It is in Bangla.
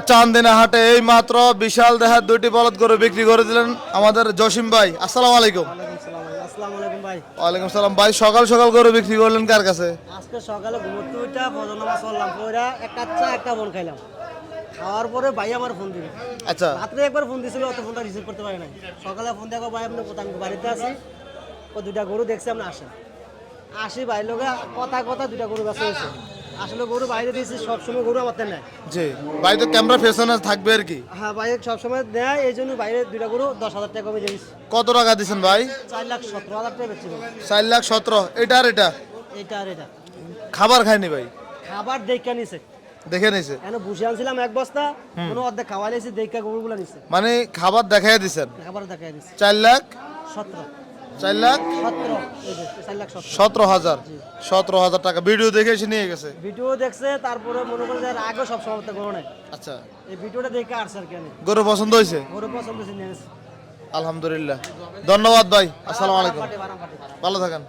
চান্দিনা হাটে এই মাত্র বিশাল দেহার দুইটি বলদ গরু বিক্রি করে দিলেন আমাদের জসিম ভাই। আসসালামু আলাইকুম। আসসালামু আলাইকুম ভাই। ওয়ালাইকুম সালাম ভাই। সকাল সকাল গরু বিক্রি করলেন কার কাছে? আজকে সকালে ঘুমোতে উঠা ফজর নামাজ পড়লাম, পড়া একটা চা একটা বন খাইলাম। খাওয়ার পরে ভাই আমার ফোন দিল। আচ্ছা রাত্রে একবার ফোন দিছিল, অত ফোনটা রিসিভ করতে পারি নাই। সকালে ফোন দেখো ভাই আপনি কোথায়, আমি বাড়িতে আছি। ও দুইটা গরু দেখছি, আপনি আসি ভাই লোকে কথা কথা দুইটা গরু বেঁচে হয়েছে। আসলে গরু বাইরে দিয়েছি, সবসময় গরু আমার নেয়। জি ভাই, তো ক্যামেরা পেছনে থাকবে আর কি। হ্যাঁ ভাই সবসময় নেয়, এই জন্য বাইরে দুইটা গরু 10,000 টাকা কমে দিয়েছি। কত টাকা দিচ্ছেন ভাই? 4,17,000 টাকা বেচছি। 4,17,000। এটা আর এটা এইটা আর এটা খাবার খায়নি ভাই? খাবার দেখে নিছে, দেখে নিছে কেন বুঝে আনছিলাম এক বস্তা, কোনো অর্ধেক খাওয়াই নিয়েছি, দেখা গরুগুলো নিছে। মানে খাবার দেখাই দিচ্ছেন। খাবার দেখাই দিছে 4,17,000। 4,17,000 17,000 টাকা ভিডিও দেখে এসে নিয়ে গেছে। ভিডিও দেখছে, তারপরে মনে করে যে আগে সব সময় গরু নাই। আচ্ছা, এই ভিডিওটা দেখে আসছে আর কেন গরু পছন্দ হয়েছে? গরু পছন্দ হয়েছে, নিয়ে গেছে। আলহামদুলিল্লাহ, ধন্যবাদ ভাই। আসসালামু আলাইকুম, ভালো থাকেন।